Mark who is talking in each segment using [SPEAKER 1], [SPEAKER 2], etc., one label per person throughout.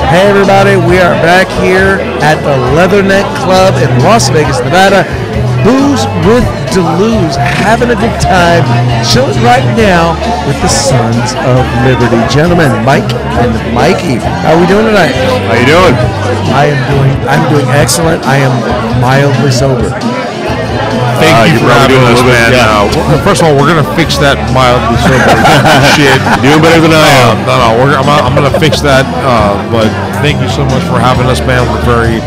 [SPEAKER 1] Hey everybody, we are back here at the Leatherneck Club in Las Vegas, Nevada. Booze with DeLuz, having a good time, chilling right now with the Sons of Liberty. Gentlemen, Mike and Mikey, how are we doing tonight?
[SPEAKER 2] How you doing?
[SPEAKER 1] I'm doing excellent. I am mildly sober.
[SPEAKER 2] Thank you for having us, man.
[SPEAKER 3] First of all, we're gonna fix that mildly sober shit.
[SPEAKER 2] Doing better than I am.
[SPEAKER 3] I'm gonna fix that. But thank you so much for having us, man. We're very,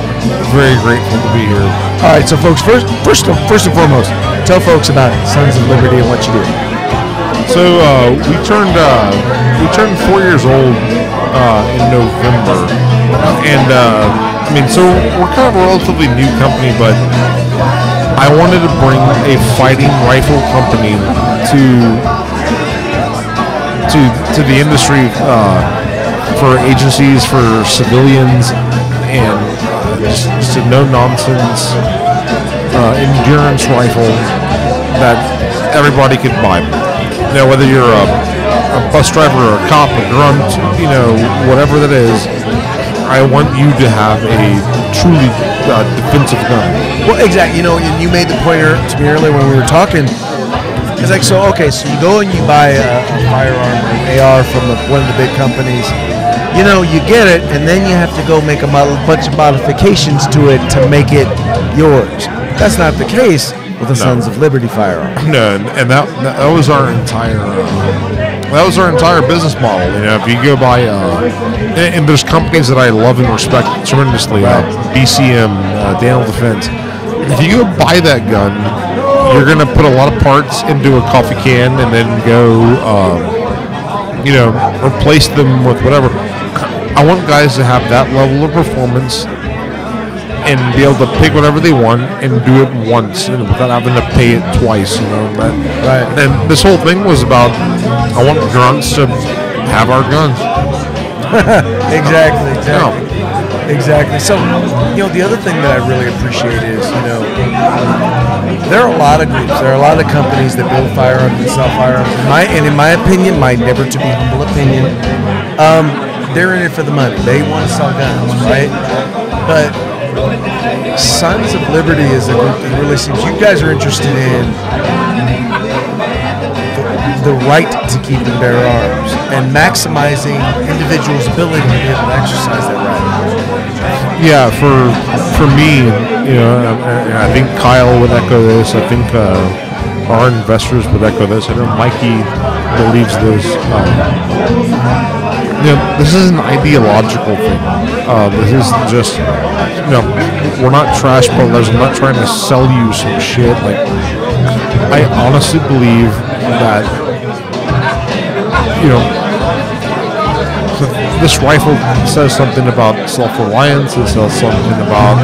[SPEAKER 3] very grateful to be here.
[SPEAKER 1] All right, so folks, first and foremost, tell folks about Sons of Liberty and what you do.
[SPEAKER 3] So we turned 4 years old in November, and I mean, so we're kind of a relatively new company, but I wanted to bring a fighting rifle company to the industry for agencies, for civilians, and just a no-nonsense endurance rifle that everybody could buy. You know, whether you're a bus driver or a cop, a grunt, you know, whatever that is, I want you to have a truly defensive gun.
[SPEAKER 1] Well, exactly. You know, and you made the point to me earlier when we were talking. It's like, so you go and you buy a firearm or an AR from one of the big companies. You know, you get it, and then you have to go make a bunch of modifications to it to make it yours. That's not the case with the Sons of Liberty firearm.
[SPEAKER 3] No, and that was our entire business model. You know, if you go by, and there's companies that I love and respect tremendously, BCM, Daniel Defense. If you go buy that gun, you're going to put a lot of parts into a coffee can and then go, you know, replace them with whatever. I want guys to have that level of performance and be able to pick whatever they want and do it once, you know, without having to pay it twice, you know.
[SPEAKER 1] Right.
[SPEAKER 3] And this whole thing was about, I want grunts to have our guns.
[SPEAKER 1] Exactly. Exactly. So, you know, the other thing that I really appreciate is, you know, there are a lot of groups, there are a lot of companies that build firearms and sell firearms. In my opinion, my never to be humble opinion, they're in it for the money. They want to sell guns, right? But Sons of Liberty is a group that really seems you guys are interested in the right to keep and bear arms and maximizing individuals' ability to be able to exercise that right.
[SPEAKER 3] Yeah, for me, you know, I think Kyle would echo this. I think our investors would echo this. I know Mikey believes this. You know, this is an ideological thing. This is just, you know, we're not trash pullers. I'm not trying to sell you some shit. Like, I honestly believe that, you know, this rifle says something about self-reliance. It says something about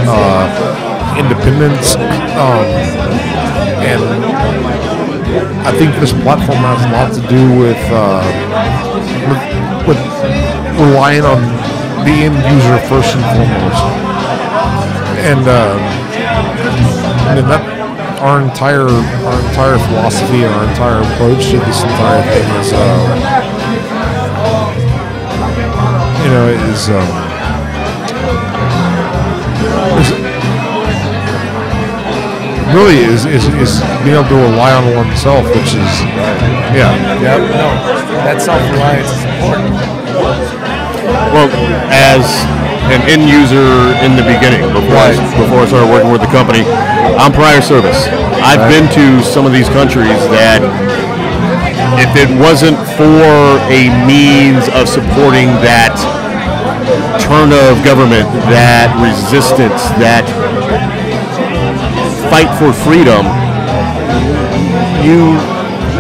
[SPEAKER 3] independence, and I think this platform has a lot to do with relying on the end user first and foremost, and that our entire philosophy, our entire approach to this entire thing is, you know, is really being able to rely on oneself, which is,
[SPEAKER 1] that self-reliance is important.
[SPEAKER 2] Well, as an end user in the beginning, before I started working with the company, I'm prior service. I've been to some of these countries that, if it wasn't for a means of supporting that turn of government, that resistance, that fight for freedom,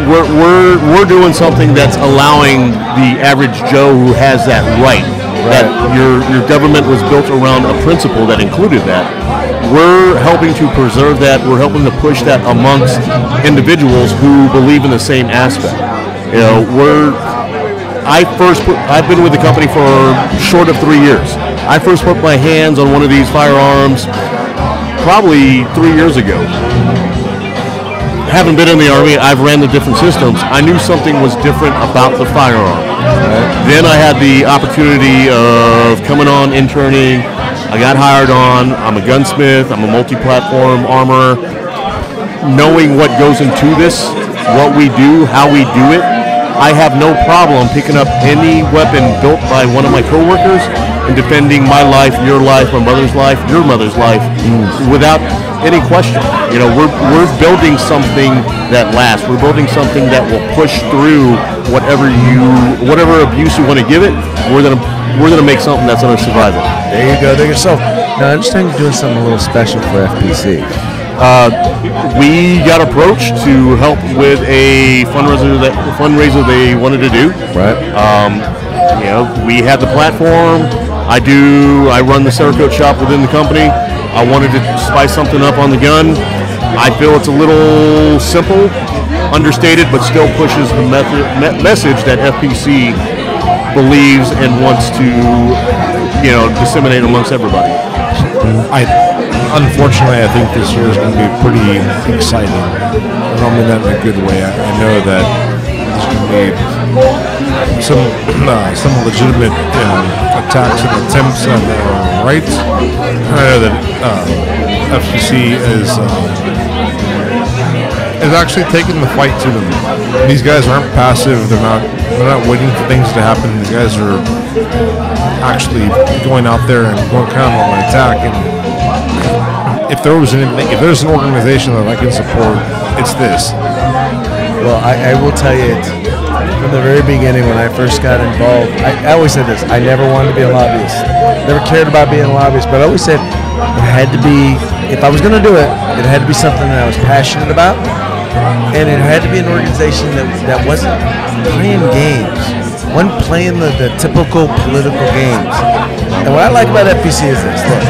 [SPEAKER 2] we're doing something that's allowing the average Joe who has that right. That your government was built around a principle that included that. We're helping to preserve that. We're helping to push that amongst individuals who believe in the same aspect. You know, I've been with the company for short of 3 years. I first put my hands on one of these firearms probably 3 years ago. Haven't been in the Army. I've ran the different systems. I knew something was different about the firearm. Then I had the opportunity of coming on, interning. I got hired on. I'm a gunsmith. I'm a multi-platform armorer. Knowing what goes into this, what we do, how we do it, I have no problem picking up any weapon built by one of my coworkers and defending my life, your life, my mother's life, your mother's life, without any question. You know, we're building something that lasts. We're building something that will push through whatever abuse you want to give it. We're gonna make something that's gonna survive it.
[SPEAKER 1] There you go. There you go. So now I understand you're doing something a little special for FPC.
[SPEAKER 2] We got approached to help with a fundraiser they wanted to do.
[SPEAKER 1] Right.
[SPEAKER 2] You know, we had the platform. I run the Cerakote shop within the company. I wanted to spice something up on the gun. I feel it's a little simple, understated, but still pushes the message that FPC believes and wants to, you know, disseminate amongst everybody.
[SPEAKER 3] Unfortunately, I think this year is going to be pretty exciting. I don't mean that in a good way. I know that there's going to be some legitimate attacks and attempts on their rights. I know that FCC is actually taking the fight to them. These guys aren't passive. They're not waiting for things to happen. These guys are actually going out there and going kind of on an attack. And if there's an organization that I can support, it's this.
[SPEAKER 1] Well, I will tell you, from the very beginning when I first got involved, I always said this: I never wanted to be a lobbyist. Never cared about being a lobbyist, but I always said it had to be. If I was going to do it, it had to be something that I was passionate about, and it had to be an organization that wasn't playing games, wasn't playing the typical political games. And what I like about FPC is this: look.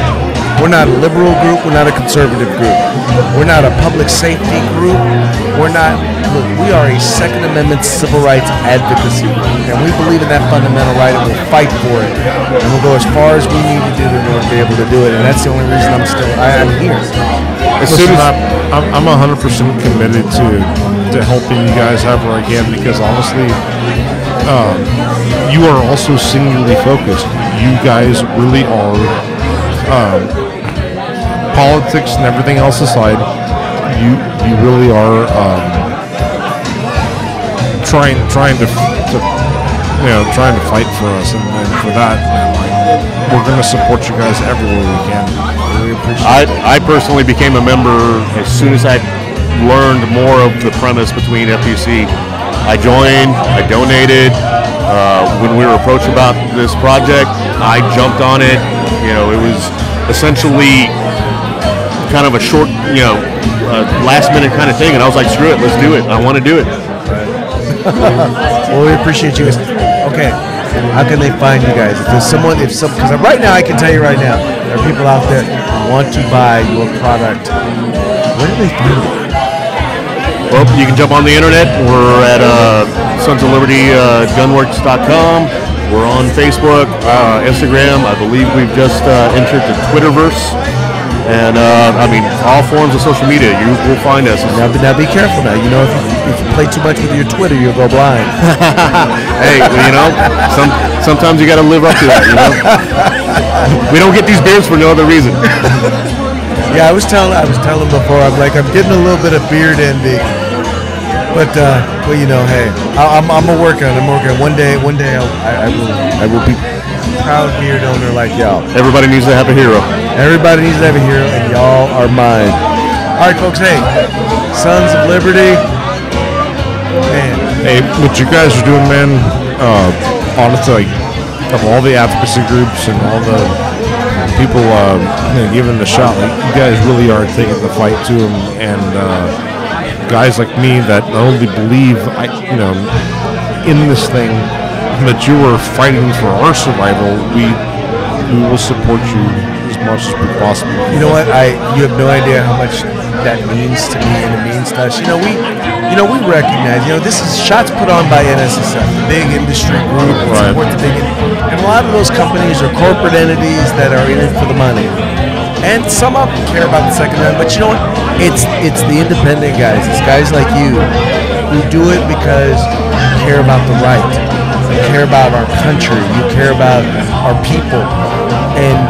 [SPEAKER 1] We're not a liberal group. We're not a conservative group. We're not a public safety group. Look, we are a Second Amendment civil rights advocacy group. And we believe in that fundamental right and we'll fight for it. And we'll go as far as we need to do in order to be able to do it. And that's the only reason I'm here.
[SPEAKER 3] I'm 100% committed to helping you guys however I can, because honestly, you are also singularly focused. You guys really are. Politics and everything else aside, you really are trying to fight for us, and for that, we're going to support you guys everywhere we can. Really appreciate it.
[SPEAKER 2] I personally became a member as soon as I learned more of the premise between FPC. I joined. I donated. When we were approached about this project, I jumped on it. You know, it was essentially kind of a short, last minute kind of thing, and I was like, screw it, let's do it. I want to do it.
[SPEAKER 1] Well, we appreciate you guys. Okay, how can they find you guys? If there's because right now I can tell you right now, there are people out there who want to buy your product. Where do they find it?
[SPEAKER 2] Well, you can jump on the internet. We're at Sons of Liberty Gunworks.com. We're on Facebook, Instagram. I believe we've just entered the Twitterverse. And, all forms of social media, you will find us.
[SPEAKER 1] Now be careful now. You know, if you play too much with your Twitter, you'll go blind.
[SPEAKER 2] Hey, sometimes you got to live up to that, We don't get these beards for no other reason.
[SPEAKER 1] Yeah, I was telling before, I'm getting a little bit of beard envy. But hey, I'm gonna work on it. One day I will be proud beard owner like y'all.
[SPEAKER 2] Everybody needs to have a hero.
[SPEAKER 1] Everybody needs to have a hero, and y'all are mine. All right, folks. Hey, Sons of Liberty. Man.
[SPEAKER 3] Hey, what you guys are doing, man. Honestly, of all the advocacy groups and all the people giving the shot, you guys really are taking the fight to them, and guys like me that not only believe in this thing, that you are fighting for our survival, we will support you as much as we possibly can.
[SPEAKER 1] You know what? You have no idea how much that means to me, and it means to us. We recognize. This is shots put on by NSSF, the big industry group,
[SPEAKER 3] right.
[SPEAKER 1] Support the big, and a lot of those companies are corporate entities that are in it for the money. And some of them care about the Second Amendment, but you know what? It's the independent guys. It's guys like you who do it because you care about the right. You care about our country. You care about our people. And,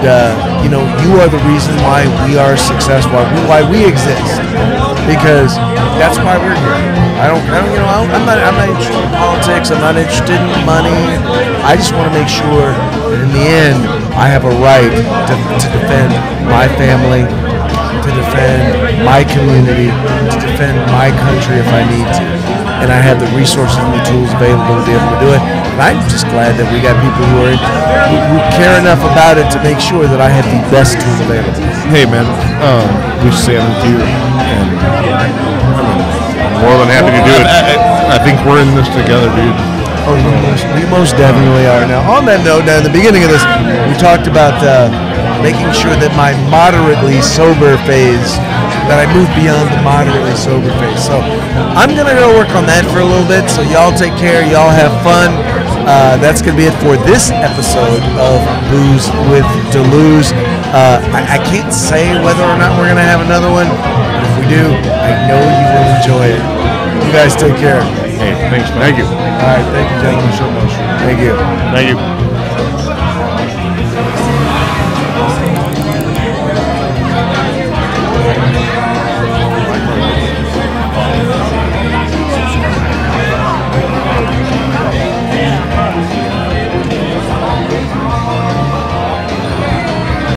[SPEAKER 1] you are the reason why we are successful, why we exist. Because that's why we're here. I'm not interested in politics. I'm not interested in money. I just want to make sure that in the end, I have a right to defend my family, to defend my community, to defend my country if I need to. And I have the resources and the tools available to be able to do it. And I'm just glad that we got people who care enough about it to make sure that I have the best tools available.
[SPEAKER 3] Hey, man, we stand with you, and
[SPEAKER 2] I'm more than happy to do it.
[SPEAKER 3] I think we're in this together, dude.
[SPEAKER 1] Oh, we most definitely are. Now, on that note, now in the beginning of this, we talked about making sure that my moderately sober phase, that I move beyond the moderately sober phase. So I'm going to go work on that for a little bit. So y'all take care. Y'all have fun. That's going to be it for this episode of Booze with DeLuz. I can't say whether or not we're going to have another one. But if we do, I know you will enjoy it. You guys take care.
[SPEAKER 3] Hey, thanks, man.
[SPEAKER 2] Thank you.
[SPEAKER 1] All right. Thank you, gentlemen, so much. Thank you.
[SPEAKER 2] Thank you.